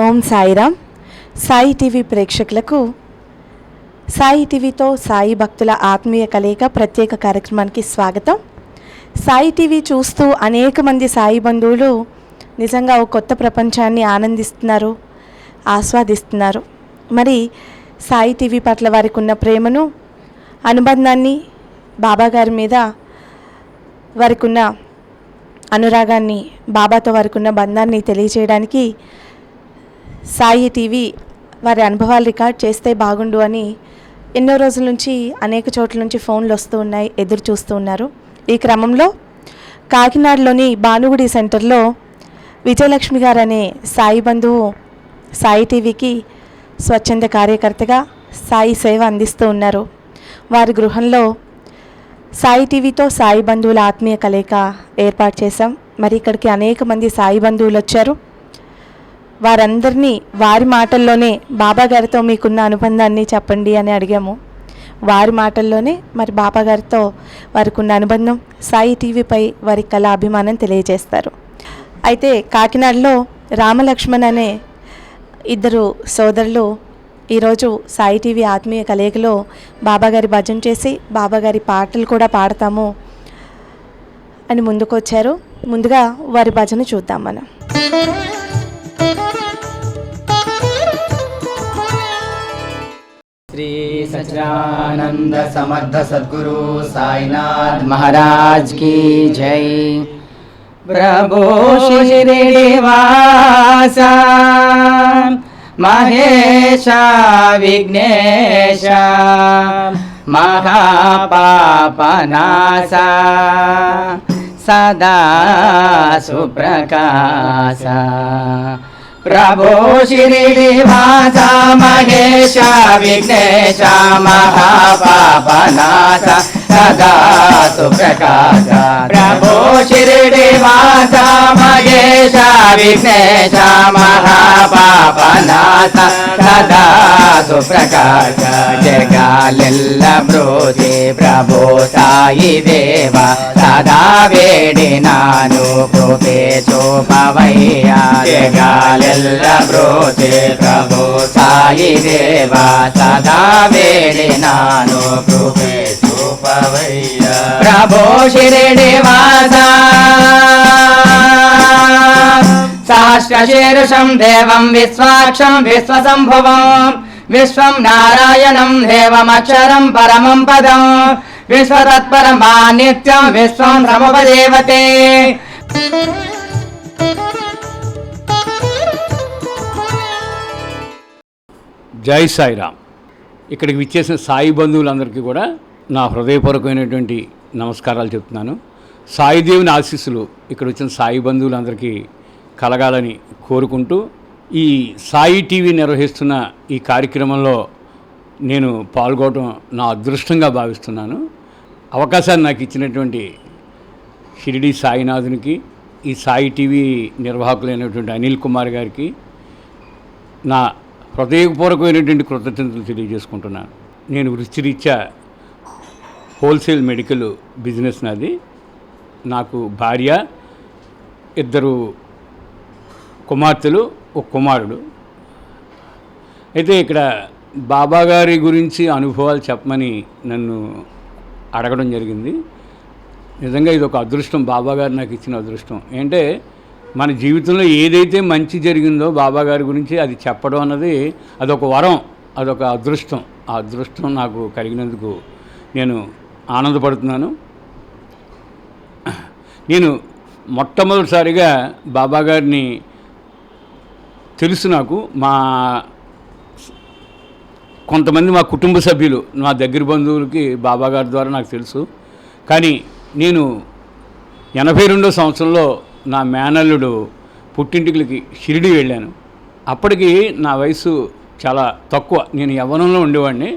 ఓం Sairam. Sai TV ప్రేక్షకులకు సాయి టీవీతో సాయి భక్తుల ఆత్మీయ కలయిక ప్రత్యేక కార్యక్రమానికి స్వాగతం. సాయి టీవీ చూస్తూ అనేక మంది సాయి బంధువులు నిజంగా ఒక కొత్త ప్రపంచాన్ని ఆనందిస్తున్నారు, ఆస్వాదిస్తున్నారు. మరి సాయి టీవీ పట్ల వారికి ఉన్న ప్రేమను, అనుబంధాన్ని, బాబాగారి మీద వారికి ఉన్న అనురాగాన్ని, బాబాతో వారికి ఉన్న బంధాన్ని తెలియచేయడానికి సాయి టీవీ వారి అనుభవాలు రికార్డ్ చేస్తే బాగుండు అని ఎన్నో రోజుల నుంచి అనేక చోట్ల నుంచి ఫోన్లు వస్తూ ఉన్నాయి, ఎదురు చూస్తూ ఉన్నారు. ఈ క్రమంలో కాకినాడలోని భానుగుడి సెంటర్లో విజయలక్ష్మి గారు అనే సాయి బంధువు సాయి టీవీకి స్వచ్ఛంద కార్యకర్తగా సాయి సేవ అందిస్తూ ఉన్నారు. వారి గృహంలో సాయి టీవీతో సాయి బంధువుల ఆత్మీయ కలయిక ఏర్పాటు చేశాం. మరి ఇక్కడికి అనేక మంది సాయి బంధువులు వచ్చారు. వారందరినీ వారి మాటల్లోనే బాబా గారితో మీకున్న అనుబంధాన్ని చెప్పండి అని అడిగాము. వారి మాటల్లోనే మరి బాబా గారితో వారికి ఉన్న అనుబంధం, సాయి టీవీపై వారి కళ అభిమానం తెలియజేస్తారు. అయితే కాకినాడలో రామలక్ష్మణ్ అనే ఇద్దరు సోదరులు ఈరోజు సాయి టీవీ ఆత్మీయ కలయికలో బాబాగారి భజన చేసి బాబాగారి పాటలు కూడా పాడతాము అని ముందుకొచ్చారు. ముందుగా వారి భజన చూద్దాం మనం. श्री सच्चिदानंद समर्थ सद्गुरु साईनाथ महाराज की जय। प्रभु श्रीनिवास महेश विघ्नेश महापापनाश सदा सुप्रकाश। प्रभु श्रीनिवास महेश विघ्नेश महापापनाश सदा सुप्रकाश। प्रभु श्रीनिवास महेश विघ्नेश महापापनाश सदा सुप्रकाश। जगालिल्ल ब्रोजे प्रभु साई देव सदा वेडिनानु कृपे चोपवैया। जगालिल्ल ब्रोजे प्रभु साई देव सदा वेडिनानु कृपे चोपवैया। प्रभु श्रीनिवास सहस्रशीर्षं देवं विश्वाक्षं विश्वसंभुवं विश्वं नारायणं देवमक्षरं परमं पदं विश्वतत्परमानित्यं विश्वं समुपदेवते। జై సాయిరామ్. ఇక్కడికి విచ్చేసిన సాయి బంధువులందరికీ కూడా నా హృదయపూర్వకమైనటువంటి నమస్కారాలు చెప్తున్నాను. సాయిదేవుని ఆశీస్సులు ఇక్కడ వచ్చిన సాయి బంధువులందరికీ కలగాలని కోరుకుంటూ ఈ సాయి టీవీ నిర్వహిస్తున్న ఈ కార్యక్రమంలో నేను పాల్గొనడం నా అదృష్టంగా భావిస్తున్నాను. అవకాశాన్ని నాకు ఇచ్చినటువంటి షిరిడి సాయినాథునికి, ఈ సాయి టీవీ నిర్వాహకులైనటువంటి అనిల్ కుమార్ గారికి నా హృదయపూర్వకమైనటువంటి కృతజ్ఞతలు తెలియజేసుకుంటున్నాను. నేను వృత్తిరీత్యా హోల్సేల్ మెడికల్ బిజినెస్ నాది. నాకు భార్య, ఇద్దరు కుమార్తెలు, ఒక కుమారుడు. అయితే ఇక్కడ బాబాగారి గురించి అనుభవాలు చెప్పమని నన్ను అడగడం జరిగింది. నిజంగా ఇది ఒక అదృష్టం, బాబాగారు నాకు ఇచ్చిన అదృష్టం. ఏంటంటే మన జీవితంలో ఏదైతే మంచి జరిగిందో బాబాగారి గురించి అది చెప్పడం అన్నది అదొక వరం, అదొక అదృష్టం. ఆ అదృష్టం నాకు కలిగినందుకు నేను ఆనందపడుతున్నాను. నేను మొట్టమొదటిసారిగా బాబాగారిని తెలుసు. నాకు కొంతమంది మా కుటుంబ సభ్యులు, మా దగ్గర బంధువులకి బాబాగారి ద్వారా నాకు తెలుసు. కానీ నేను 82వ సంవత్సరంలో నా మేనల్లుడు పుట్టింటికి షిరిడి వెళ్ళాను. అప్పటికి నా వయసు చాలా తక్కువ, నేను యవ్వనంలో ఉండేవాడిని.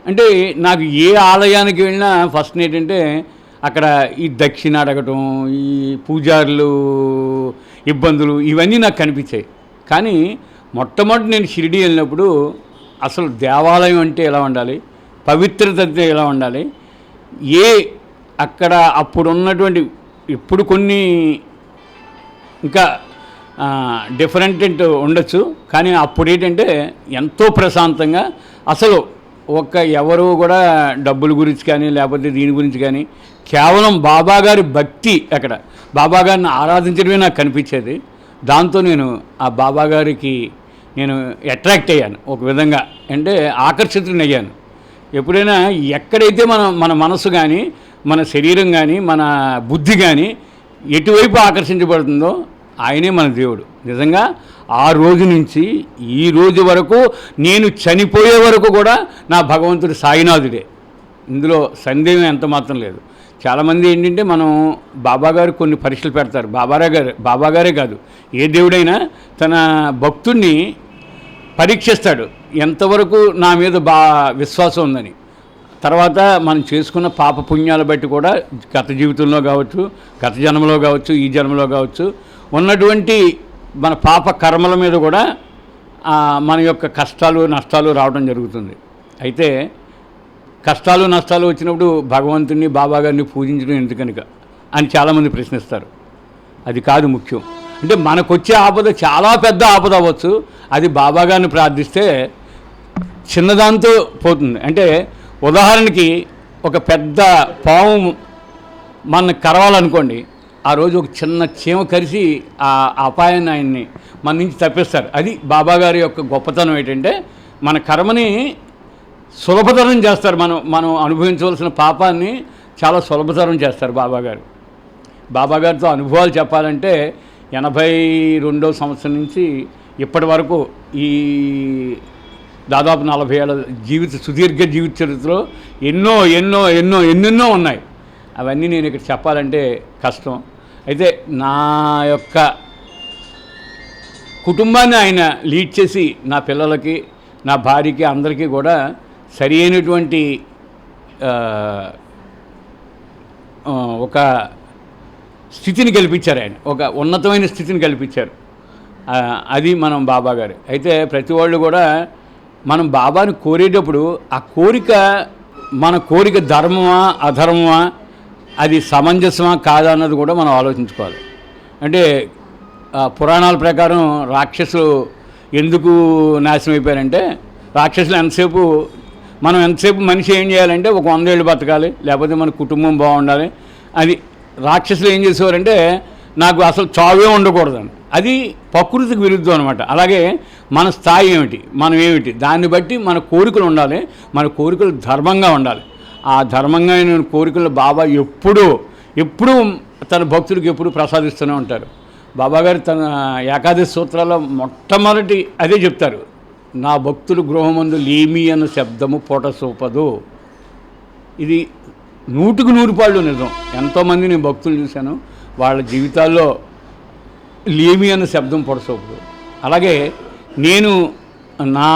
అంటే నాకు ఏ ఆలయానికి వెళ్ళినా ఫస్ట్ ఏంటంటే అక్కడ ఈ దక్షిణ అడగటం, ఈ పూజారులు ఇబ్బందులు ఇవన్నీ నాకు కనిపించాయి. కానీ మొట్టమొదటి నేను షిరిడి వెళ్ళినప్పుడు అసలు దేవాలయం అంటే ఎలా ఉండాలి, పవిత్రత అంటే ఎలా ఉండాలి, ఏ అక్కడ అప్పుడు ఉన్నటువంటి ఇప్పుడు కొన్ని ఇంకా డిఫరెంట్ ఉండొచ్చు, కానీ అప్పుడు ఏంటంటే ఎంతో ప్రశాంతంగా అసలు ఎవరు కూడా డబ్బుల గురించి కానీ లేకపోతే దీని గురించి కానీ కేవలం బాబాగారి భక్తి, అక్కడ బాబాగారిని ఆరాధించడమే నాకు కనిపించేది. దాంతో నేను ఆ బాబాగారికి నేను అట్రాక్ట్ అయ్యాను, ఒక విధంగా అంటే ఆకర్షితుని అయ్యాను. ఎప్పుడైనా ఎక్కడైతే మన మనసు కానీ మన శరీరం కానీ మన బుద్ధి కానీ ఎటువైపు ఆకర్షించబడుతుందో ఆయనే మన దేవుడు. నిజంగా ఆ రోజు నుంచి ఈ రోజు వరకు నేను చనిపోయే వరకు కూడా నా భగవంతుడు సాయినాథుడే, ఇందులో సందేహం ఎంత మాత్రం లేదు. చాలామంది ఏంటంటే మనం బాబాగారు కొన్ని పరీక్షలు పెడతారు. బాబాగారే కాదు, ఏ దేవుడైనా తన భక్తుడిని పరీక్షిస్తాడు, ఎంతవరకు నా మీద విశ్వాసం ఉందని. తర్వాత మనం చేసుకున్న పాప పుణ్యాలు బట్టి కూడా గత జీవితంలో కావచ్చు, గత జన్మలో కావచ్చు, ఈ జన్మలో కావచ్చు ఉన్నటువంటి మన పాప కర్మల మీద కూడా మన యొక్క కష్టాలు నష్టాలు రావడం జరుగుతుంది. అయితే కష్టాలు నష్టాలు వచ్చినప్పుడు భగవంతుని బాబాగారిని పూజించడం ఎందుకనిక అని చాలామంది ప్రశ్నిస్తారు. అది కాదు ముఖ్యం. అంటే మనకొచ్చే ఆపద చాలా పెద్ద ఆపద అవ్వచ్చు, అది బాబాగారిని ప్రార్థిస్తే చిన్నదాంతో పోతుంది. అంటే ఉదాహరణకి ఒక పెద్ద పాము మన కరవాలనుకోండి, ఆ రోజు ఒక చిన్న చీమ కరిసి ఆ అపాయాన్ని ఆయన్ని మన నుంచి తప్పిస్తారు. అది బాబాగారి యొక్క గొప్పతనం ఏంటంటే మన కర్మని సులభతరం చేస్తారు. మనం అనుభవించవలసిన పాపాన్ని చాలా సులభతరం చేస్తారు బాబాగారు. బాబాగారితో అనుభవాలు చెప్పాలంటే 82వ సంవత్సరం నుంచి ఇప్పటి వరకు ఈ దాదాపు 40 ఏళ్ళ సుదీర్ఘ జీవిత చరిత్రలో ఎన్నెన్నో ఉన్నాయి. అవన్నీ నేను ఇక్కడ చెప్పాలంటే కష్టం. అయితే నా యొక్క కుటుంబాన్ని ఆయన లీడ్ చేసి నా పిల్లలకి, నా భార్యకి, అందరికీ కూడా సరి అయినటువంటి ఒక స్థితిని కల్పించారు. ఆయన ఒక ఉన్నతమైన స్థితిని కల్పించారు. అది మనం బాబాగారు. అయితే ప్రతి వాళ్ళు కూడా మనం బాబాని కోరేటప్పుడు ఆ మన కోరిక ధర్మమా అధర్మమా, అది సమంజసమా కాదా అన్నది కూడా మనం ఆలోచించుకోవాలి. అంటే పురాణాల ప్రకారం రాక్షసులు ఎందుకు నాశనం అయిపోయారంటే, రాక్షసులు ఎంతసేపు మనిషి ఏం చేయాలంటే ఒక 100 ఏళ్ళు బతకాలి, లేకపోతే మన కుటుంబం బాగుండాలి. అది రాక్షసులు ఏం చేసేవారంటే నాకు అసలు చావే ఉండకూడదని. అది ప్రకృతికి విరుద్ధం అనమాట. అలాగే మన స్థాయి ఏమిటి, మనం ఏమిటి, దాన్ని బట్టి మన కోరికలు ఉండాలి. మన కోరికలు ధర్మంగా ఉండాలి. ఆ ధర్మంగా కోరికలు బాబా ఎప్పుడూ తన భక్తులకు ఎప్పుడు ప్రసాదిస్తూనే ఉంటారు. బాబాగారు తన ఏకాదశి సూత్రాల్లో మొట్టమొదటి అదే చెప్తారు, నా భక్తులు గృహమందు లేమి అన్న శబ్దము పూట సూపదు. ఇది 100కు 100 నిజం. ఎంతోమంది నేను భక్తులు చూశాను, వాళ్ళ జీవితాల్లో లేమి అన్న శబ్దం పొడసూపదు. అలాగే నేను నా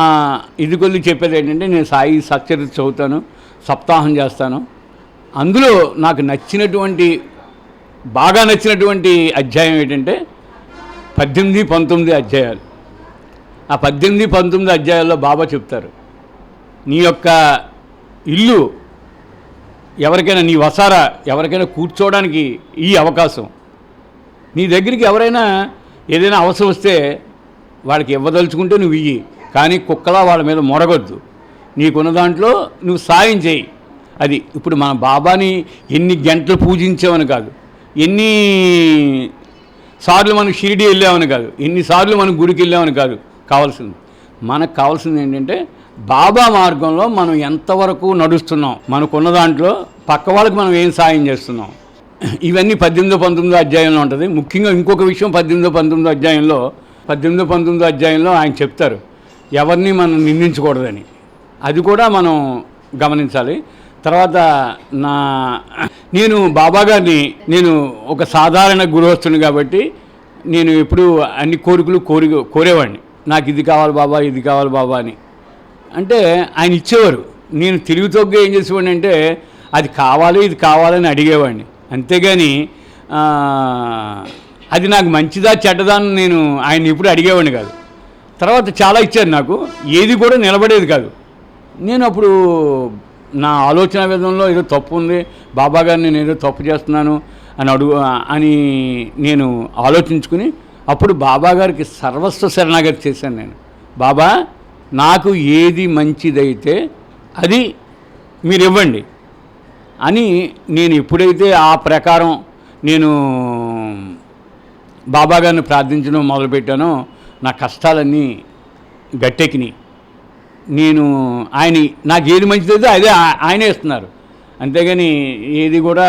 ఇది కొద్ది చెప్పేది ఏంటంటే, నేను సాయి సచ్చరిత్ర చదువుతాను, సప్తాహం చేస్తాను. అందులో నాకు బాగా నచ్చినటువంటి అధ్యాయం ఏంటంటే 18, 19 అధ్యాయాలు. ఆ 18, 19 అధ్యాయాల్లో బాబా చెప్తారు, నీ యొక్క ఇల్లు ఎవరికైనా, నీ వసారా ఎవరికైనా కూర్చోవడానికి ఈ అవకాశం, నీ దగ్గరికి ఎవరైనా ఏదైనా అవసరం వస్తే వాళ్ళకి ఇవ్వదలుచుకుంటే నువ్వు ఇయ్యి, కానీ కుక్కలా వాళ్ళ మీద మొరగొద్దు. నీకున్న దాంట్లో నువ్వు సాయం చేయి. అది ఇప్పుడు మన బాబాని ఎన్ని గంటలు పూజించామని కాదు, ఎన్ని సార్లు మనం షిరిడి వెళ్ళామని కాదు, ఎన్నిసార్లు మనం గుడికి వెళ్ళామని కాదు కావాల్సింది. మనకు కావాల్సింది ఏంటంటే బాబా మార్గంలో మనం ఎంతవరకు నడుస్తున్నాం, మనకున్న దాంట్లో పక్క వాళ్ళకి మనం ఏం సాయం చేస్తున్నాం. ఇవన్నీ 18, 19 అధ్యాయంలో ఉంటుంది. ముఖ్యంగా ఇంకొక విషయం 18, 19 అధ్యాయంలో ఆయన చెప్తారు, ఎవరిని మనం నిందించకూడదని. అది కూడా మనం గమనించాలి. తర్వాత నేను బాబాగారిని నేను ఒక సాధారణ గృహస్థుని కాబట్టి నేను ఎప్పుడు అన్ని కోరికలు కోరేవాడిని. నాకు ఇది కావాలి బాబా, ఇది కావాలి బాబా అని. అంటే ఆయన ఇచ్చేవారు. నేను తిరుగుతోగ్గా ఏం చేసేవాడిని అంటే అది కావాలి, ఇది కావాలని అడిగేవాడిని. అంతేగాని అది నాకు మంచిదా చెడ్డదా అని నేను ఆయన ఎప్పుడు అడిగేవాడిని కాదు. తర్వాత చాలా ఇచ్చారు నాకు, ఏది కూడా నిలబడేది కాదు. నేను అప్పుడు నా ఆలోచన విధంలో ఏదో తప్పు ఉంది, బాబా గారిని నేను ఏదో తప్పు చేస్తున్నాను అని నేను ఆలోచించుకుని అప్పుడు బాబా గారికి సర్వస్వ శరణాగతి చేశాను. నేను బాబా నాకు ఏది మంచిదైతే అది మీరు ఇవ్వండి అని నేను ఎప్పుడైతే ఆ ప్రకారం నేను బాబా గారిని ప్రార్థించడం మొదలుపెట్టానో నా కష్టాలన్నీ గట్టెక్కినాయి. నేను నాకు ఏది మంచిదైతే అదే ఆయనే ఇస్తున్నారు, అంతేగాని ఏది కూడా.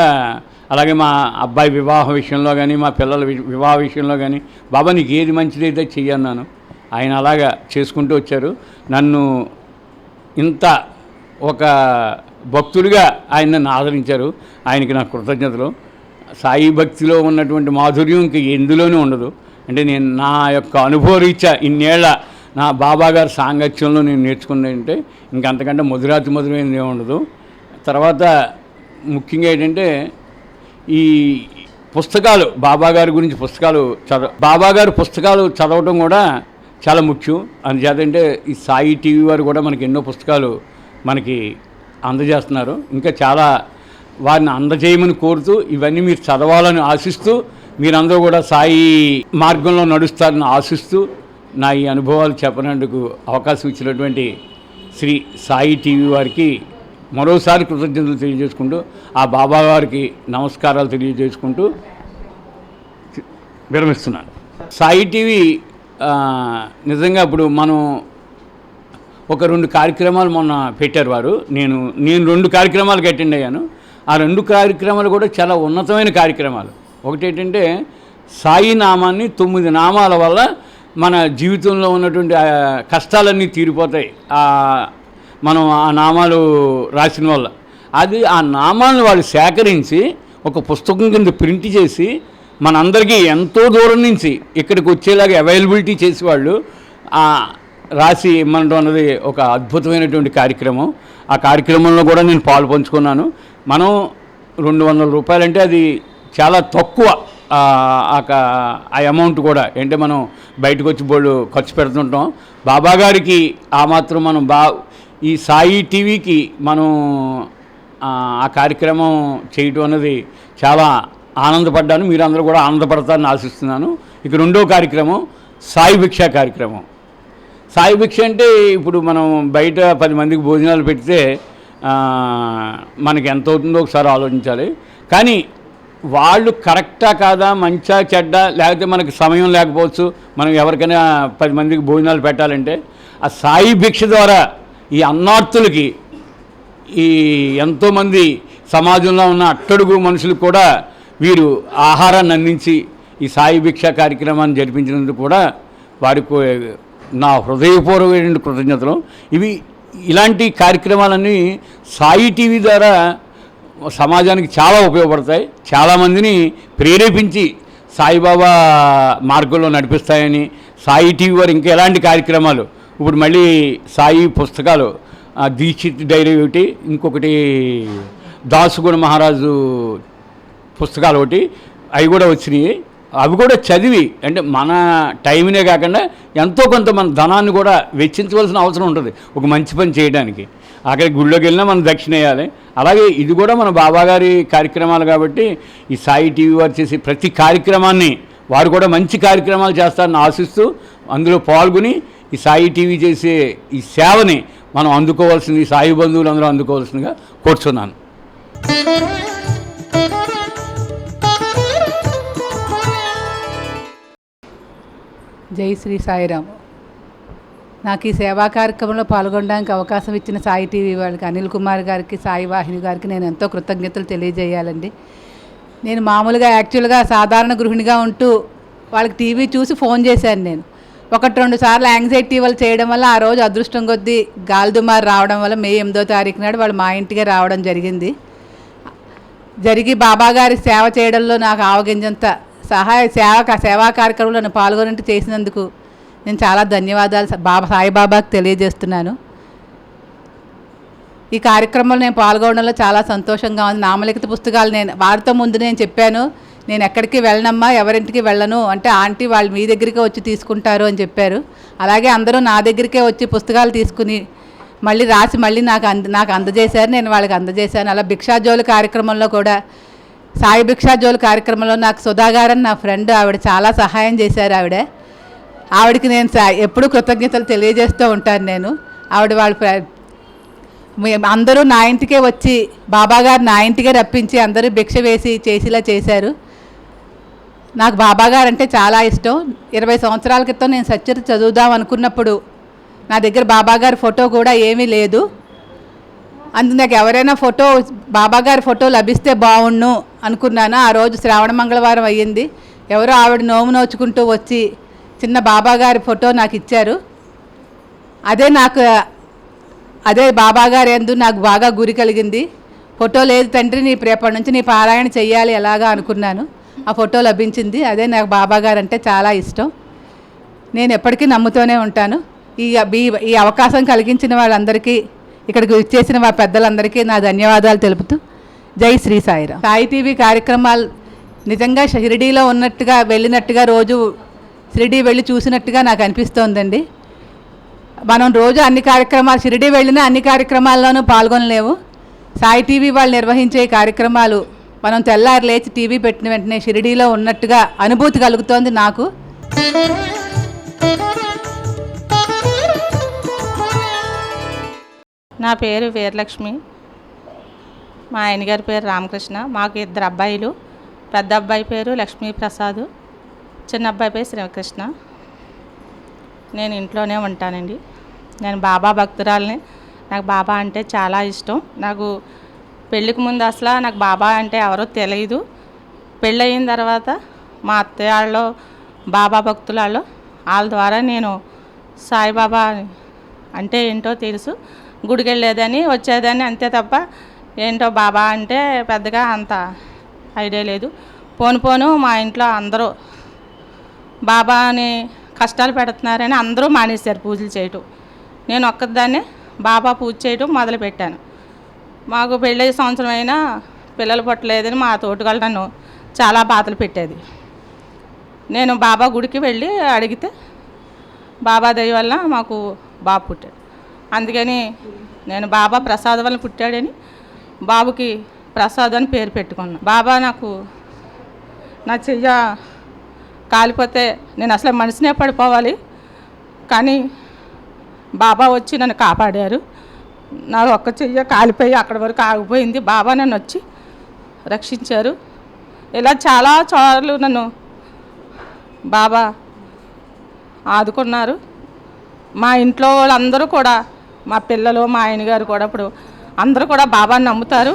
అలాగే మా అబ్బాయి వివాహ విషయంలో కానీ మా పిల్లల వివాహ విషయంలో కానీ బాబా నీకు ఏది మంచిదైతే చెయ్యన్నాను. ఆయన అలాగా చేసుకుంటూ వచ్చారు. నన్ను ఇంత ఒక భక్తుడిగా ఆయన నన్ను ఆదరించారు. ఆయనకి నా కృతజ్ఞతలు. సాయి భక్తిలో ఉన్నటువంటి మాధుర్యం ఇంక ఎందులోనూ ఉండదు. అంటే నేను నా యొక్క అనుభవరీత్యా ఇన్నేళ్ల నా బాబా గారి సాంగత్యంలో నేను నేర్చుకున్నదంటే ఇంకంతకంటే మధురమైనది ఏమి ఉండదు. తర్వాత ముఖ్యంగా ఏంటంటే ఈ పుస్తకాలు, బాబా గారి గురించి పుస్తకాలు బాబా గారి పుస్తకాలు చదవటం కూడా చాలా ముఖ్యం. అందుచేతంటే ఈ సాయి టీవీ వారు కూడా మనకి ఎన్నో పుస్తకాలు మనకి అందజేస్తున్నారు. ఇంకా చాలా వారిని అందజేయమని కోరుతూ ఇవన్నీ మీరు చదవాలని ఆశిస్తూ మీరందరూ కూడా సాయి మార్గంలో నడుస్తారని ఆశిస్తూ నా ఈ అనుభవాలు చెప్పనందుకు అవకాశం ఇచ్చినటువంటి శ్రీ సాయి టీవీ వారికి మరోసారి కృతజ్ఞతలు తెలియజేసుకుంటూ ఆ బాబా గారికి నమస్కారాలు తెలియజేసుకుంటూ విరమిస్తున్నాను. సాయి టీవీ నిజంగా ఇప్పుడు మనం ఒక 2 కార్యక్రమాలు మొన్న పెట్టారు వారు. నేను 2 కార్యక్రమాలకు అటెండ్ అయ్యాను. ఆ 2 కార్యక్రమాలు కూడా చాలా ఉన్నతమైన కార్యక్రమాలు. ఒకటి ఏంటంటే సాయి నామాన్ని 9 నామాల వల్ల మన జీవితంలో ఉన్నటువంటి కష్టాలన్నీ తీరిపోతాయి మనం ఆ నామాలు రాసిన వల్ల. అది ఆ నామాలను వాళ్ళు సేకరించి ఒక పుస్తకం కింద ప్రింట్ చేసి మనందరికీ ఎంతో దూరం నుంచి ఇక్కడికి వచ్చేలాగా అవైలబిలిటీ చేసి వాళ్ళు రాసి ఇమ్మనడం అన్నది ఒక అద్భుతమైనటువంటి కార్యక్రమం. ఆ కార్యక్రమంలో కూడా నేను పాలు పంచుకున్నాను. మనం 200 రూపాయలంటే అది చాలా తక్కువ. ఆ అమౌంట్ కూడా అంటే మనం బయటకు వచ్చి బోళ్ళు ఖర్చు పెడుతుంటాం. బాబా గారికి ఆ మాత్రం మనం ఈ సాయి టీవీకి మనం ఆ కార్యక్రమం చేయటం అన్నది చాలా ఆనందపడ్డాను. మీరందరూ కూడా ఆనందపడతారని ఆశిస్తున్నాను. ఇక 2వ కార్యక్రమం సాయి భిక్ష కార్యక్రమం. సాయి భిక్ష అంటే ఇప్పుడు మనం బయట 10 మందికి భోజనాలు పెడితే మనకి ఎంత అవుతుందో ఒకసారి ఆలోచించాలి. కానీ వాళ్ళు కరెక్టా కాదా, మంచా చెడ్డా, లేకపోతే మనకి సమయం లేకపోవచ్చు, మనం ఎవరికైనా 10 మందికి భోజనాలు పెట్టాలంటే ఆ సాయి భిక్ష ద్వారా ఈ అన్నార్తులకి ఈ ఎంతోమంది సమాజంలో ఉన్న అట్టడుగు మనుషులకు కూడా వీరు ఆహారాన్ని అందించి ఈ సాయి భిక్ష కార్యక్రమాన్ని జరిపించినందుకు కూడా వారికి నా హృదయపూర్వకమైన కృతజ్ఞతలు. ఇలాంటి కార్యక్రమాలన్నీ సాయి టీవీ ద్వారా సమాజానికి చాలా ఉపయోగపడతాయి. చాలామందిని ప్రేరేపించి సాయిబాబా మార్గంలో నడిపిస్తాయని సాయి టీవీ వారు ఇంకా ఎలాంటి కార్యక్రమాలు ఇప్పుడు మళ్ళీ సాయి పుస్తకాలు దీక్షిత్ డైరీ ఒకటి, ఇంకొకటి దాసుగుణ మహారాజు పుస్తకాలు ఒకటి, అవి కూడా వచ్చినాయి. అవి కూడా చదివి అంటే మన టైంనే కాకుండా ఎంతో కొంత మన ధనాన్ని కూడా వెచ్చించవలసిన అవసరం ఉంటుంది ఒక మంచి పని చేయడానికి. అక్కడికి గుళ్ళోకి వెళ్ళినా మనం దక్షిణ వేయాలి. అలాగే ఇది కూడా మన బాబాగారి కార్యక్రమాలు కాబట్టి ఈ సాయి టీవీ వారు చేసే ప్రతి కార్యక్రమాన్ని వారు కూడా మంచి కార్యక్రమాలు చేస్తారని ఆశిస్తూ అందులో పాల్గొని ఈ సాయి టీవీ చేసే ఈ సేవని మనం అందుకోవాల్సింది, సాయి బంధువులు అందరూ అందుకోవాల్సిందిగా కోరుచున్నాను. జై శ్రీ సాయిరామ్. నాకు ఈ సేవా కార్యక్రమంలో పాల్గొనడానికి అవకాశం ఇచ్చిన సాయి టీవీ వాళ్ళకి, అనిల్ కుమార్ గారికి, సాయి వాహిని గారికి నేను ఎంతో కృతజ్ఞతలు తెలియజేయాలండి. నేను మామూలుగా యాక్చువల్గా సాధారణ గృహిణిగా ఉంటూ వాళ్ళకి టీవీ చూసి ఫోన్ చేశాను. నేను 1-2 సార్లు యాంగ్జైటీ వల్ల చేయడం వల్ల ఆ రోజు అదృష్టం కొద్దీ గాలిదుమారు రావడం వల్ల మే 8వ తారీఖు నాడు వాళ్ళు మా ఇంటికే రావడం జరిగి బాబాగారి సేవ చేయడంలో నాకు ఆవగింజంత సేవా కార్యక్రమంలో నేను పాల్గొని చేసినందుకు నేను చాలా ధన్యవాదాలు సాయిబాబాకి తెలియజేస్తున్నాను. ఈ కార్యక్రమంలో నేను పాల్గొనడంలో చాలా సంతోషంగా ఉంది. నామలిఖిత పుస్తకాలు నేను వారితో ముందు నేను చెప్పాను, నేను ఎక్కడికి వెళ్ళనమ్మా, ఎవరింటికి వెళ్ళను అంటే ఆంటీ వాళ్ళు మీ దగ్గరికే వచ్చి తీసుకుంటారు అని చెప్పారు. అలాగే అందరూ నా దగ్గరికే వచ్చి పుస్తకాలు తీసుకుని మళ్ళీ రాసి మళ్ళీ నాకు అందజేశారు, నేను వాళ్ళకి అందజేశాను. అలా భిక్షాజోలు కార్యక్రమంలో కూడా, సాయి భిక్షాజోలు కార్యక్రమంలో నాకు సుధాగారని నా ఫ్రెండ్, ఆవిడ చాలా సహాయం చేశారు. ఆవిడకి నేను ఎప్పుడూ కృతజ్ఞతలు తెలియజేస్తూ ఉంటాను. నేను అందరూ నా ఇంటికే వచ్చి, బాబాగారు నా ఇంటికే రప్పించి అందరూ భిక్ష వేసి చేసేలా చేశారు. నాకు బాబాగారు అంటే చాలా ఇష్టం. 20 సంవత్సరాల క్రితం నేను సచ్చరిత్ర చదువుదాం అనుకున్నప్పుడు నా దగ్గర బాబాగారి ఫోటో కూడా ఏమీ లేదు. అందుకు నాకు ఎవరైనా బాబాగారి ఫోటో లభిస్తే బాగుండు అనుకున్నాను. ఆ రోజు శ్రావణ మంగళవారం అయ్యింది. ఎవరో ఆవిడ నోము నోచుకుంటూ వచ్చి చిన్న బాబాగారి ఫోటో నాకు ఇచ్చారు. అదే బాబాగారు ఎందు నాకు బాగా గురి కలిగింది. ఫోటో లేదు తండ్రి, రేపటి నుంచి నీ పారాయణ చెయ్యాలి ఎలాగా అనుకున్నాను. ఆ ఫోటో లభించింది. అదే నాకు బాబాగారు అంటే చాలా ఇష్టం. నేను ఎప్పటికీ నమ్ముతూనే ఉంటాను. ఈ అవకాశం కలిగించిన వాళ్ళందరికీ, ఇక్కడికి వచ్చేసిన మా పెద్దలందరికీ నా ధన్యవాదాలు తెలుపుతూ జై శ్రీ సాయిరాం. సాయి టీవీ కార్యక్రమాలు నిజంగా షిరిడీలో వెళ్ళినట్టుగా రోజు షిరిడీ వెళ్ళి చూసినట్టుగా నాకు అనిపిస్తోందండి. మనం రోజు అన్ని కార్యక్రమాలు, షిరిడీ వెళ్ళినా అన్ని కార్యక్రమాల్లోనూ పాల్గొనలేము. సాయి టీవీ వాళ్ళు నిర్వహించే కార్యక్రమాలు మనం తెల్లారి లేచి టీవీ పెట్టిన వెంటనే షిరిడీలో ఉన్నట్టుగా అనుభూతి కలుగుతోంది నాకు. నా పేరు వీరలక్ష్మి, మా ఆయన గారి పేరు రామకృష్ణ. మాకు 2 అబ్బాయిలు. పెద్ద అబ్బాయి పేరు లక్ష్మీప్రసాద్, చిన్న అబ్బాయి పేరు శ్రీకృష్ణ. నేను ఇంట్లోనే ఉంటానండి. నేను బాబా భక్తురాలని. నాకు బాబా అంటే చాలా ఇష్టం. నాకు పెళ్ళికి ముందు అసలు నాకు బాబా అంటే ఎవరో తెలియదు. పెళ్ళయిన తర్వాత మా అత్తయ్య వాళ్ళు బాబా భక్తులలో, వాళ్ళ ద్వారా నేను సాయిబాబా అంటే ఏంటో తెలుసు. గుడికి వెళ్ళేదని వచ్చేదని అంతే తప్ప ఏంటో బాబా అంటే పెద్దగా అంత ఐడియా లేదు. పోను మా ఇంట్లో అందరూ బాబాని కష్టాలు పెడుతున్నారని అందరూ మానేశారు పూజలు చేయటం. నేను ఒక్కదాన్నే బాబా పూజ చేయటం మొదలుపెట్టాను. మాకు పెళ్ళి సంవత్సరం అయినా పిల్లలు పుట్టలేదని మా తోటిగాళ్ళు నన్ను చాలా బాధలు పెట్టేది. నేను బాబా గుడికి వెళ్ళి అడిగితే బాబా దయ వల్ల మాకు బాబు పుట్టాడు. అందుకని నేను బాబా ప్రసాద్ వల్ల పుట్టాడని బాబుకి ప్రసాద్ అని పేరు పెట్టుకున్నాను. బాబా నాకు నా చెయ్య కాలిపోతే నేను అసలు మనిషినే పడిపోవాలి, కానీ బాబా వచ్చి నన్ను కాపాడారు. నా ఒక్క చెయ్య కాలిపోయి అక్కడి వరకు ఆగిపోయింది. బాబా నన్ను వచ్చి రక్షించారు. ఇలా చాలా చోట్ల నన్ను బాబా ఆదుకున్నారు. మా ఇంట్లో వాళ్ళందరూ కూడా, మా పిల్లలు, మా ఆయన గారు కూడా ఇప్పుడు అందరూ కూడా బాబాని నమ్ముతారు.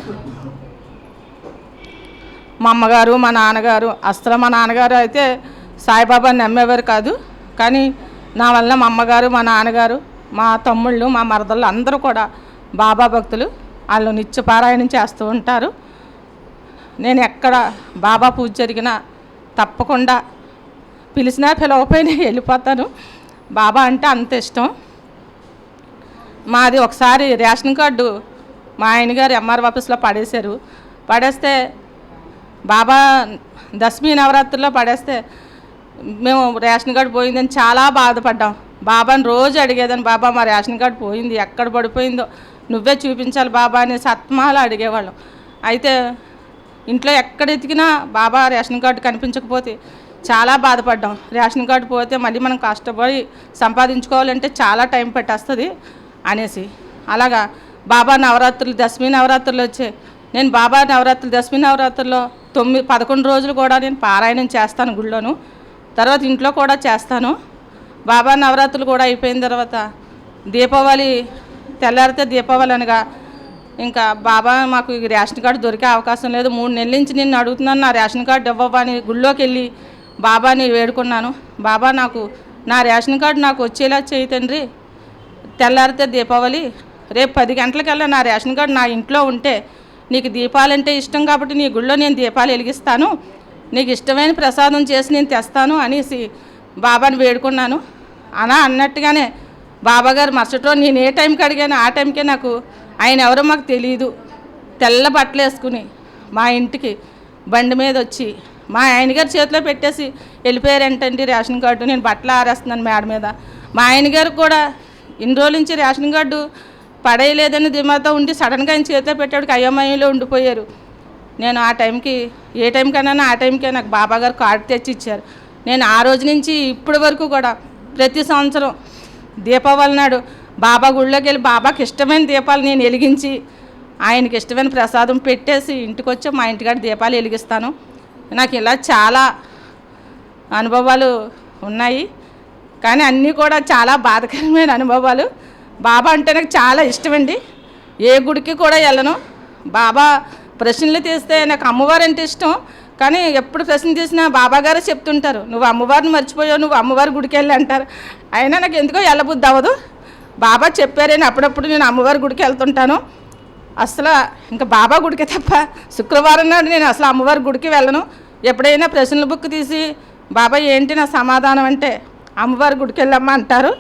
మా అమ్మగారు, మా నాన్నగారు, అసలు మా నాన్నగారు అయితే సాయిబాబాని నమ్మేవారు కాదు. కానీ నా వల్ల మా అమ్మగారు, మా నాన్నగారు, మా తమ్ముళ్ళు, మా మరదళ్ళు అందరూ కూడా బాబా భక్తులు. వాళ్ళు నిత్య పారాయణం చేస్తూ ఉంటారు. నేను ఎక్కడ బాబా పూజ జరిగినా తప్పకుండా పిలిచినా పిలవకపోయినా వెళ్ళిపోతాను. బాబా అంటే అంత ఇష్టం. మాది ఒకసారి రేషన్ కార్డు మా ఆయన గారు ఎంఆర్ ఆఫీస్లో పడేస్తే బాబా దశమి నవరాత్రుల్లో పడేస్తే మేము రేషన్ కార్డు పోయిందని చాలా బాధపడ్డాం. బాబాని రోజు అడిగేదని, బాబా మా రేషన్ కార్డు పోయింది, ఎక్కడ పడిపోయిందో నువ్వే చూపించాలి బాబా అని సత్మాలు అడిగేవాళ్ళం. అయితే ఇంట్లో ఎక్కడ ఎతికినా బాబా రేషన్ కార్డు కనిపించకపోతే చాలా బాధపడ్డాం. రేషన్ కార్డు పోతే మళ్ళీ మనం కష్టపడి సంపాదించుకోవాలంటే చాలా టైం పట్టేస్తుంది అనేసి. అలాగా బాబా నవరాత్రులు, దశమి నవరాత్రులు వచ్చాయి. నేను బాబా నవరాత్రులు, దశమి నవరాత్రుల్లో 11 రోజులు కూడా నేను పారాయణం చేస్తాను గుళ్ళోను. తర్వాత ఇంట్లో కూడా చేస్తాను. బాబా నవరాత్రులు కూడా అయిపోయిన తర్వాత దీపావళి తెల్లారితే దీపావళి అనగా ఇంకా బాబా మాకు రేషన్ కార్డు దొరికే అవకాశం లేదు, 3 నెలల నుంచి నిన్ను అడుగుతున్నాను నా రేషన్ కార్డు ఇవ్వవా అని గుళ్ళోకి వెళ్ళి బాబాని వేడుకున్నాను. బాబా నాకు నా రేషన్ కార్డు నాకు వచ్చేలా చేయి తండ్రి, తెల్లారితే దీపావళి, రేపు 10 గంటలకల్లా నా రేషన్ కార్డు నా ఇంట్లో ఉంటే నీకు దీపాలంటే ఇష్టం కాబట్టి నీ గుళ్ళో నేను దీపాలు వెలిగిస్తాను, నీకు ఇష్టమైన ప్రసాదం చేసి నేను తెస్తాను అనేసి బాబాని వేడుకున్నాను. అన్నట్టుగానే బాబాగారు మరుసటి రోజు నేను ఏ టైంకి అడిగాను ఆ టైంకే నాకు ఆయన ఎవరో మాకు తెలియదు తెల్ల బట్టలు వేసుకుని మా ఇంటికి బండి మీద వచ్చి మా ఆయనగారు చేతిలో పెట్టేసి వెళ్ళిపోయారంటండి రేషన్ కార్డు. నేను బట్టలు ఆరేస్తున్నాను మేడ మీద. మా ఆయనగారు కూడా ఇన్ని రోజుల నుంచి రేషన్ కార్డు పడేయలేదని ధీమాతో ఉండి సడన్గా ఆయన చేతిలో పెట్టేవాడికి అయోమయంలో ఉండిపోయారు. నేను ఆ టైంకి ఏ టైంకైనా ఆ టైంకే నాకు బాబాగారు కార్డు తెచ్చి ఇచ్చారు. నేను ఆ రోజు నుంచి ఇప్పటి వరకు కూడా ప్రతి సంవత్సరం దీపావళి నాడు బాబా గుళ్ళోకి వెళ్ళి బాబాకి ఇష్టమైన దీపాలు నేను వెలిగించి ఆయనకి ఇష్టమైన ప్రసాదం పెట్టేసి ఇంటికి వచ్చి మా ఇంటికాడ దీపాలు వెలిగిస్తాను. నాకు ఇలా చాలా అనుభవాలు ఉన్నాయి, కానీ అన్నీ కూడా చాలా బాధాకరమైన అనుభవాలు. బాబా అంటే నాకు చాలా ఇష్టమండి. ఏ గుడికి కూడా వెళ్ళను. బాబా ప్రశ్నలు తీస్తే నాకు అమ్మవారు అంటే ఇష్టం, కానీ ఎప్పుడు ప్రశ్న తీసినా బాబా గారే చెప్తుంటారు, నువ్వు అమ్మవారిని మర్చిపోయావు, నువ్వు అమ్మవారి గుడికి వెళ్ళి అంటారు. అయినా నాకు ఎందుకో వెళ్ళబుద్ధి అవ్వదు. బాబా చెప్పారని అప్పుడప్పుడు నేను అమ్మవారి గుడికి వెళ్తుంటాను. అసలు ఇంకా బాబా గుడికి తప్ప శుక్రవారం నాడు నేను అసలు అమ్మవారి గుడికి వెళ్ళను. ఎప్పుడైనా ప్రశ్నల బుక్ తీసి బాబా ఏంటి నా సమాధానం అంటే అమ్మవారి గుడికి వెళ్ళమ్మా అంటారు.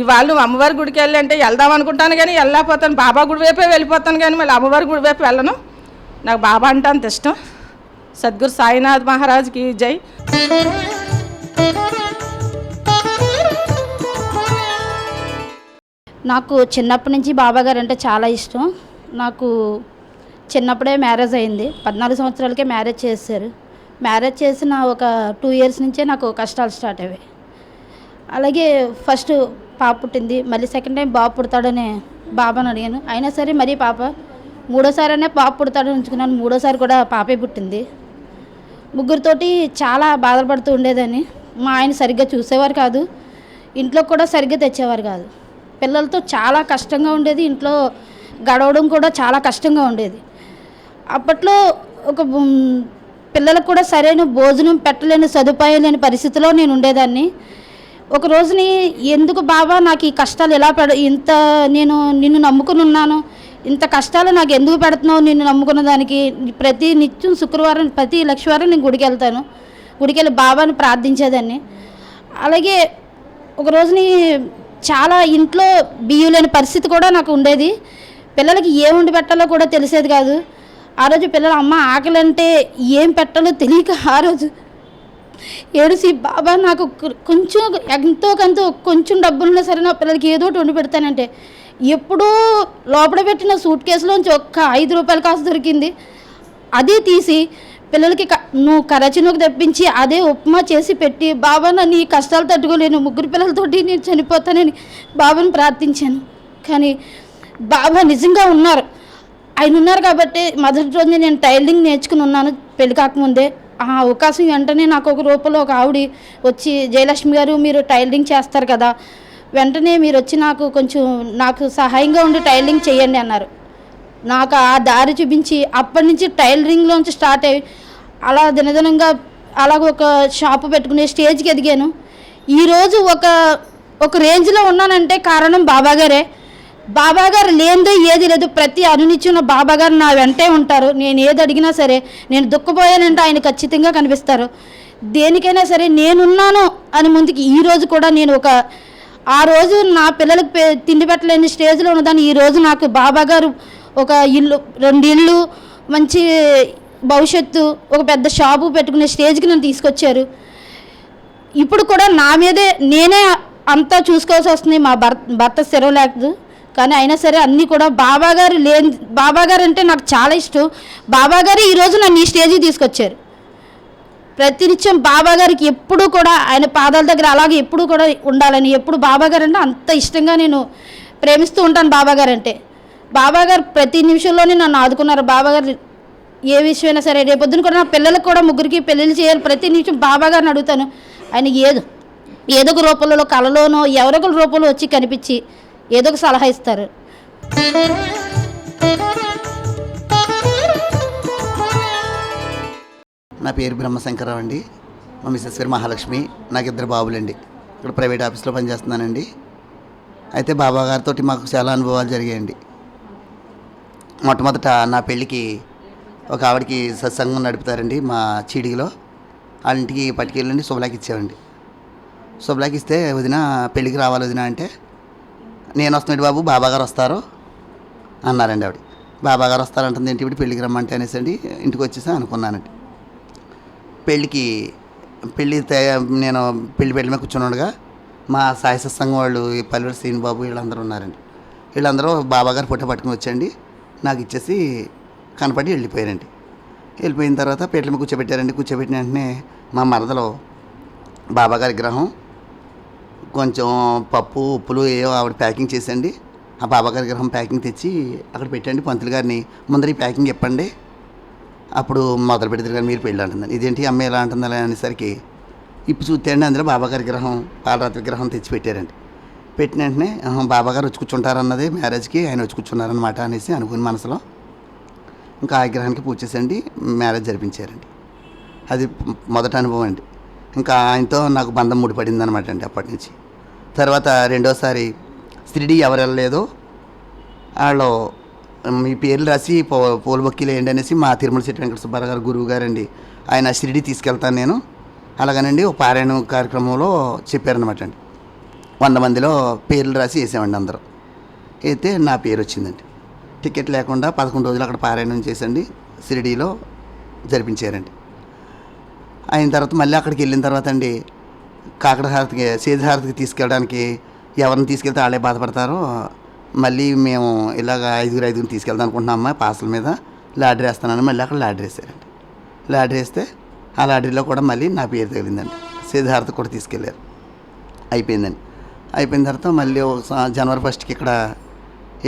ఇవాళ నువ్వు అమ్మవారి గుడికి వెళ్ళి అంటే వెళ్దాం అనుకుంటాను, కానీ వెళ్ళకపోతాను. బాబా గుడి వైపే వెళ్ళిపోతాను, కానీ మళ్ళీ అమ్మవారి గుడి వైపు వెళ్ళను. నాకు బాబా అంటే అంత ఇష్టం. సద్గురు సాయినాథ్ మహారాజ్కి జై. నాకు చిన్నప్పటి నుంచి బాబాగారు అంటే చాలా ఇష్టం. నాకు చిన్నప్పుడే మ్యారేజ్ అయింది. 14 సంవత్సరాలకే మ్యారేజ్ చేశారు. మ్యారేజ్ చేసిన ఒక 2 ఇయర్స్ నుంచే నాకు కష్టాలు స్టార్ట్ అయ్యాయి. అలాగే ఫస్ట్ పాప పుట్టింది, మళ్ళీ సెకండ్ టైం బాబు పుడతాడని బాబాని అడిగాను. అయినా సరే మరీ పాప, మూడోసారి పాప పుడతాడని ఉంచుకున్నాను. మూడోసారి కూడా పాపే పుట్టింది. ముగ్గురితోటి చాలా బాధపడుతూ ఉండేదాన్ని. మా ఆయన సరిగ్గా చూసేవారు కాదు, ఇంట్లో కూడా సరిగ్గా తెచ్చేవారు కాదు. పిల్లలతో చాలా కష్టంగా ఉండేది, ఇంట్లో గడవడం కూడా చాలా కష్టంగా ఉండేది. అప్పట్లో ఒక పిల్లలకు కూడా సరైన భోజనం పెట్టలేని సదుపాయం లేని పరిస్థితిలో నేను ఉండేదాన్ని. ఒక రోజుని ఎందుకు బాబా నాకు ఈ కష్టాలు ఎలా ఇంత నేను నిన్ను నమ్ముకుని ఉన్నాను, ఇంత కష్టాలు నాకు ఎందుకు పెడుతున్నావు, నిన్ను నమ్ముకున్న దానికి ప్రతి నిత్యం శుక్రవారం ప్రతి లక్షవారం నేను గుడికి వెళ్తాను. గుడికి వెళ్ళి బాబాని ప్రార్థించేదాన్ని. అలాగే ఒక రోజుని చాలా ఇంట్లో బియ్యం లేని పరిస్థితి కూడా నాకు ఉండేది. పిల్లలకి ఏం వండి పెట్టాలో కూడా తెలిసేది కాదు. ఆ రోజు పిల్లలు అమ్మ ఆకలి అంటే ఏం పెట్టాలో తెలియక ఆ రోజు ఏడుసి బాబా నాకు కొంచెం ఎంతో కొంత కొంచెం డబ్బులున్నా సరే నా పిల్లలకి ఏదో ఒకటి వండి పెడతానంటే ఎప్పుడూ లోపల పెట్టిన సూట్ కేసులోంచి ఒక్క 5 రూపాయల కాసు దొరికింది. అదే తీసి పిల్లలకి నువ్వు కరచినోకి తెప్పించి అదే ఉప్మా చేసి పెట్టి బాబా నన్ను ఈ కష్టాలు తట్టుకోలేను, 3 పిల్లలతోటి నేను చనిపోతానని బాబాని ప్రార్థించాను. కానీ బాబా నిజంగా ఉన్నారు. ఆయన ఉన్నారు కాబట్టి మొదటి రోజు నేను టైలరింగ్ నేర్చుకుని ఉన్నాను. పెళ్లి కాకముందే ఆ అవకాశం వెంటనే నాకు ఒక రూపంలో ఒక ఆవిడ వచ్చి, జయలక్ష్మి గారు మీరు టైలరింగ్ చేస్తారు కదా, వెంటనే మీరు వచ్చి నాకు సహాయంగా ఉండి టైలరింగ్ చేయండి అన్నారు. నాకు ఆ దారి చూపించి అప్పటి నుంచి టైలరింగ్లోంచి స్టార్ట్ అయ్యి అలా దినదినంగా అలాగ ఒక షాపు పెట్టుకునే స్టేజ్కి ఎదిగాను. ఈరోజు ఒక రేంజ్లో ఉన్నానంటే కారణం బాబాగారే. బాబాగారు లేనిదే ఏది లేదు. ప్రతి అనునిత్యం బాబాగారు నా వెంటే ఉంటారు. నేను ఏది అడిగినా సరే, నేను దుఃఖపోయానంటే ఆయన ఖచ్చితంగా కనిపిస్తారు. దేనికైనా సరే నేనున్నాను అని ముందుకి ఈరోజు కూడా నేను ఆ రోజు నా పిల్లలకు తిండి పెట్టలేని స్టేజ్లో ఉన్నదాన్ని ఈరోజు నాకు బాబాగారు ఒక ఇల్లు, 2 ఇళ్ళు, మంచి భవిష్యత్తు, ఒక పెద్ద షాపు పెట్టుకునే స్టేజ్కి నన్ను తీసుకొచ్చారు. ఇప్పుడు కూడా నా మీదే నేనే అంతా చూసుకోవాల్సి వస్తుంది. మా భర్త స్థిరం లేదు, కానీ అయినా సరే అన్నీ కూడా బాబాగారు అంటే నాకు చాలా ఇష్టం. బాబాగారు ఈరోజు నన్ను ఈ స్టేజ్కి తీసుకొచ్చారు. ప్రతినిత్యం బాబాగారికి ఎప్పుడూ కూడా ఆయన పాదాల దగ్గర అలాగే ఎప్పుడు కూడా ఉండాలని, ఎప్పుడు బాబాగారు అంటే అంత ఇష్టంగా నేను ప్రేమిస్తూ ఉంటాను. బాబాగారు ప్రతి నిమిషంలోనే నన్ను ఆదుకున్నారు. బాబాగారు ఏ విషయమైనా సరే, రేపొద్దున కూడా నా పిల్లలకు కూడా 3కి పెళ్ళిళ్ళు చేయాలి, ప్రతి నిమిషం బాబాగారిని అడుగుతాను. ఆయన ఏదో ఒక రూపంలో, కళలోనో ఎవరొకరి రూపంలో వచ్చి కనిపించి ఏదో ఒక సలహా ఇస్తారు. నా పేరు బ్రహ్మశంకరరావు అండి. మా మిస్సెస్ పేరు మహాలక్ష్మి. నాకు 2 బాబులండి. ఇక్కడ ప్రైవేట్ ఆఫీస్లో పనిచేస్తున్నానండి. అయితే బాబా గారితో మాకు చాలా అనుభవాలు జరిగాయండి. మొట్టమొదట నా పెళ్ళికి ఒక ఆవిడకి సత్సంగం నడుపుతారండి మా చీడిగిలో. వాళ్ళ ఇంటికి పట్టుకెళ్ళండి శుభలాకి ఇచ్చామండి. శుభలాకి ఇస్తే వదిన పెళ్ళికి రావాలి వదిన అంటే, నేను వస్తున్నాడు బాబు, బాబాగారు వస్తారు అన్నారండి ఆవిడ. బాబాగారు వస్తారంటుంది ఏంటి ఇప్పుడు పెళ్ళికి రమ్మంటే అనేసండి ఇంటికి వచ్చేసా అనుకున్నానండి. నేను పెళ్లి మీద కూర్చుని ఉండగా మా సాయి సత్సంగం వాళ్ళు పల్లెలు శ్రీనిబాబు వీళ్ళందరూ ఉన్నారండి. వీళ్ళందరూ బాబాగారు ఫోటో పట్టుకుని వచ్చండి నాకు ఇచ్చేసి కనపడి వెళ్ళిపోయారండి. వెళ్ళిపోయిన తర్వాత పీటల మీద కూర్చోబెట్టారండి. కూర్చోబెట్టిన వెంటనే మా మరదలో బాబాగారి విగ్రహం కొంచెం పప్పు ఉప్పులు ఏవో ఆవిడ ప్యాకింగ్ చేసండి. ఆ బాబాగారి విగ్రహం ప్యాకింగ్ తెచ్చి అక్కడ పెట్టండి. పంతులు గారిని ముందర ఈ ప్యాకింగ్ చెప్పండి, అప్పుడు మొదలు పెడతారు కానీ మీరు పెళ్ళి అంటుందని. ఇదేంటి అమ్మాయి ఎలా అంటుందా అనేసరికి ఇప్పు చూస్తేండి అందులో బాబాగారి విగ్రహం పాలరాతి విగ్రహం తెచ్చి పెట్టారండి. పెట్టిన వెంటనే బాబాగారు వచ్చి కూర్చుంటారన్నది మ్యారేజ్కి ఆయన వచ్చి కూర్చున్నారనమాట అనేసి అనుకుని మనసులో ఇంకా ఆ విగ్రహానికి పూజ చేసండి మ్యారేజ్ జరిపించారండి. అది మొదటి అనుభవం అండి. ఇంకా ఆయనతో నాకు బంధం ముడిపడింది అనమాట అండి అప్పటి నుంచి. తర్వాత రెండోసారి షిరిడి ఎవరు వెళ్ళలేదో వాళ్ళు మీ పేర్లు రాసి పూల బొక్కీలు వేయండి అనేసి మా తిరుమల శెట్టి వెంకట సుబ్బారావు గారు గురువు గారండి, ఆయన షిరిడి తీసుకెళ్తాను నేను అలాగనండి ఒక పారాయణ కార్యక్రమంలో చెప్పారనమాట అండి. 100 మందిలో పేర్లు రాసి వేసామండి. అందరూ అయితే నా పేరు వచ్చిందండి. టికెట్ లేకుండా 11 రోజులు అక్కడ పారాయణం చేసండి షిరిడీలో జరిపించారండి. అయిన తర్వాత మళ్ళీ అక్కడికి వెళ్ళిన తర్వాత అండి కాకడహారతికి సేదహారతికి తీసుకెళ్ళడానికి ఎవరిని తీసుకెళ్తే వాళ్ళే బాధపడతారో మళ్ళీ మేము ఇలాగ 5 తీసుకెళ్దాం అనుకుంటున్నామమ్మా పాసల మీద లాటరీ వేస్తానని మళ్ళీ అక్కడ లాటరీ వేసారండి. లాటరీ వేస్తే ఆ లాటరీలో కూడా మళ్ళీ నా పేరు తగిలిందండి. సేదహారతి కూడా తీసుకెళ్ళారు. అయిపోయిందండి. అయిపోయిన తర్వాత మళ్ళీ జనవరి 1కి ఇక్కడ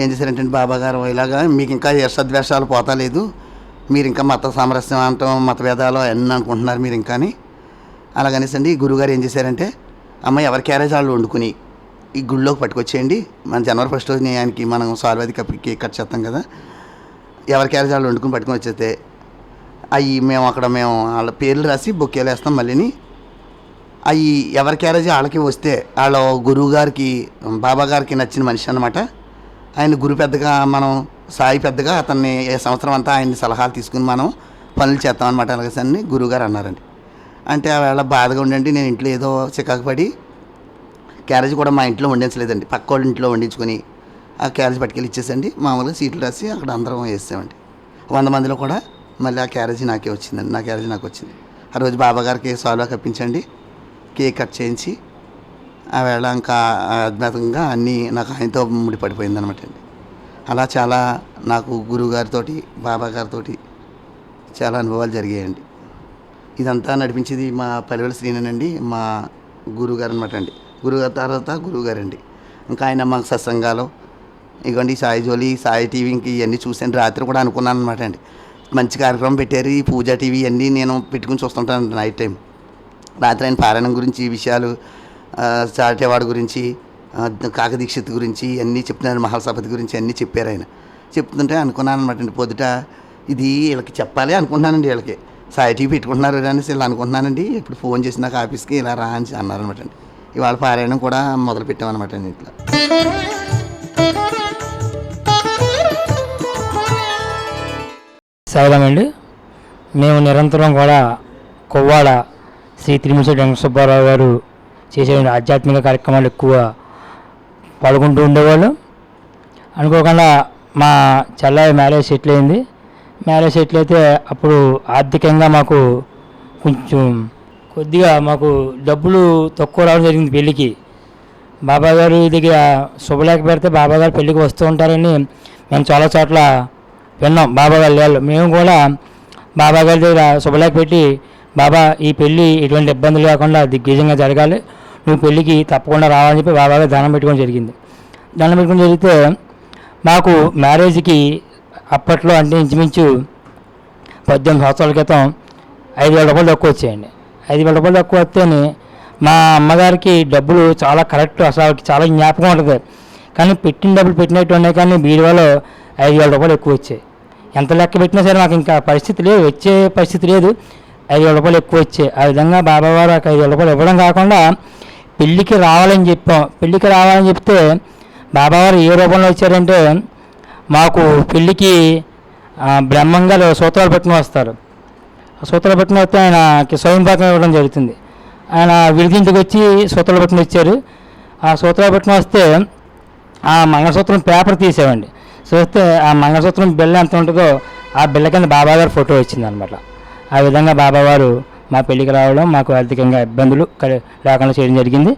ఏం చేశారంటే బాబాగారు ఇలాగా మీకు ఇంకా సద్వేషాలు పోతాలేదు, మీరు ఇంకా మత సామరస్యం అంటాం మత భేదాలు అన్నీ అనుకుంటున్నారు మీరు ఇంకా అని అలాగనేసండి గురువుగారు ఏం చేశారంటే అమ్మ ఎవరి క్యారేజ్ వాళ్ళు వండుకుని ఈ గుళ్ళోకి పట్టుకొచ్చేయండి. మన జనవరి 1 రోజున ఆయనకి మనం సాల్వాది కేక్ కట్ చేస్తాం కదా, ఎవరి క్యారేజ్ వాళ్ళు వండుకుని పట్టుకొని వచ్చేస్తే అవి మేము వాళ్ళ పేర్లు రాసి బొక్కేలు వేస్తాం. మళ్ళీని అవి ఎవరి క్యారేజీ వాళ్ళకి వస్తే వాళ్ళ గురువు గారికి బాబా గారికి నచ్చిన మనిషి అనమాట. ఆయన గురు పెద్దగా మనం సాయి పెద్దగా అతన్ని సంవత్సరం అంతా ఆయన్ని సలహాలు తీసుకుని మనం పనులు చేస్తామన్నమాట. అలాగేసని గురువుగారు అన్నారండి. అంటే ఆ వేళ బాధగా ఉండండి, నేను ఇంట్లో ఏదో చికాకు పడి క్యారేజ్ కూడా మా ఇంట్లో వండించలేదండి, పక్క వాళ్ళ ఇంట్లో వండించుకొని ఆ క్యారేజ్ పట్టుకెళ్ళి ఇచ్చేసండి. మామూలుగా సీట్లు రాసి అక్కడ అందరం వేసామండి. 100 మందిలో కూడా మళ్ళీ ఆ క్యారేజీ నాకే వచ్చిందండి. నా క్యారేజీ నాకు వచ్చింది. ఆ రోజు బాబాగారికి సాల్వా కప్పించండి, కేక్ కట్ చేయించి ఆ వేళ ఇంకా అద్భుతంగా అన్నీ నాకు ఆయనతో ముడిపడిపోయింది అనమాట అండి. అలా చాలా నాకు గురువుగారితోటి బాబాగారితోటి చాలా అనుభవాలు జరిగాయండి. ఇదంతా నడిపించేది మా పల్లెల శ్రీనేనండి, మా గురువుగారు అనమాట అండి. గురువుగారి తర్వాత గురువుగారండి. ఇంకా ఆయన మాకు సత్సంగాలు ఇగోండి సాయి జోలి సాయి టీవీకి ఇవన్నీ చూసాను. రాత్రి కూడా అనుకున్నాను అనమాట అండి, మంచి కార్యక్రమం పెట్టారు ఈ పూజా టీవీ అన్నీ నేను పెట్టుకుని చూస్తుంటాను నైట్ టైం. రాత్రి ఆయన పారాయణం గురించి ఈ విషయాలు చాటేవాడు గురించి కాకదీక్షిత్ గురించి అన్నీ చెప్తున్నారు, మహాసపతి గురించి అన్నీ చెప్పారు. ఆయన చెప్తుంటే అనుకున్నాను అనమాట అండి, పొద్దుట ఇది వీళ్ళకి చెప్పాలి అనుకుంటున్నానండి, వీళ్ళకి సాయి టీవీ పెట్టుకుంటున్నారు అనేసి ఇలా అనుకుంటున్నానండి. ఇప్పుడు ఫోన్ చేసి నాకు ఆఫీస్కి ఇలా రా అని అన్నారనమాట అండి. ఇవాళ పారాయణం కూడా మొదలు పెట్టామన్నమాట అండి. ఇట్లా సాయిరామండి. మేము నిరంతరం కూడా కొవ్వాడ శ్రీ తిరుమల శెట్టి వెంకట సుబ్బారావు గారు చేసే ఆధ్యాత్మిక కార్యక్రమాలు ఎక్కువ పాల్గొంటూ ఉండేవాళ్ళు. అనుకోకుండా మా చెల్లాయి మ్యారేజ్ సెటిల్ అయింది. మ్యారేజ్ సెటిల్ అయితే అప్పుడు ఆర్థికంగా మాకు కొంచెం కొద్దిగా మాకు డబ్బులు తక్కువ రావడం జరిగింది పెళ్ళికి. బాబాగారు దగ్గర శుభలేఖ పెడితే బాబాగారు పెళ్ళికి వస్తూ ఉంటారని మేము చాలా చోట్ల విన్నాం. బాబాగారు వాళ్ళు మేము కూడా బాబాగారి దగ్గర శుభలేఖ పెట్టి, బాబా ఈ పెళ్ళి ఎటువంటి ఇబ్బందులు లేకుండా దిగ్విజయంగా జరగాలి, నువ్వు పెళ్ళికి తప్పకుండా రావాలని చెప్పి బాబాగారు దండం పెట్టుకోవడం జరిగింది. దండం పెట్టుకుని జరిగితే మాకు మ్యారేజ్కి అప్పట్లో అంటే ఇంచుమించు 18 సంవత్సరాల క్రితం 5,000 రూపాయలు తక్కువ వచ్చాయండి. 5,000 రూపాయలు తక్కువ వస్తేనే మా అమ్మగారికి డబ్బులు చాలా కరెక్ట్, అసలు చాలా జ్ఞాపకం ఉంటుంది. కానీ పెట్టిన డబ్బులు పెట్టినట్టు ఉన్నాయి, కానీ బీరువాలో 5,000 రూపాయలు ఎక్కువ వచ్చాయి. ఎంత లెక్క పెట్టినా సరే మాకు ఇంకా పరిస్థితి లేదు, వచ్చే పరిస్థితి లేదు. 5,000 రూపాయలు ఎక్కువ వచ్చాయి. ఆ విధంగా బాబావారు 5,000 రూపాయలు ఇవ్వడం కాకుండా పెళ్ళికి రావాలని చెప్పాం. పెళ్ళికి రావాలని చెప్తే బాబావారు ఏ రూపంలో వచ్చారంటే, మాకు పెళ్ళికి బ్రహ్మంగారు సూత్రాలు పట్టుకుని వస్తారు. సూత్రాలు పట్టుకుని వస్తే ఆయనకి స్వయంపాకం ఇవ్వడం జరుగుతుంది. ఆయన విడిదింటికి వచ్చి సూత్రాలు పట్టుకుని వచ్చారు. ఆ సూత్రాలు పట్టుకుని వస్తే ఆ మంగళసూత్రం పేపర్ తీసేవండి. చూస్తే ఆ మంగళసూత్రం బిళ్ళ ఎంత ఉంటుందో ఆ బిళ్ళ కింద బాబాగారు ఫోటో వచ్చిందనమాట. ఆ విధంగా బాబావారు మా పెళ్ళికి రావడం, మాకు ఆర్థికంగా ఇబ్బందులు లేకుండా చేయడం జరిగింది.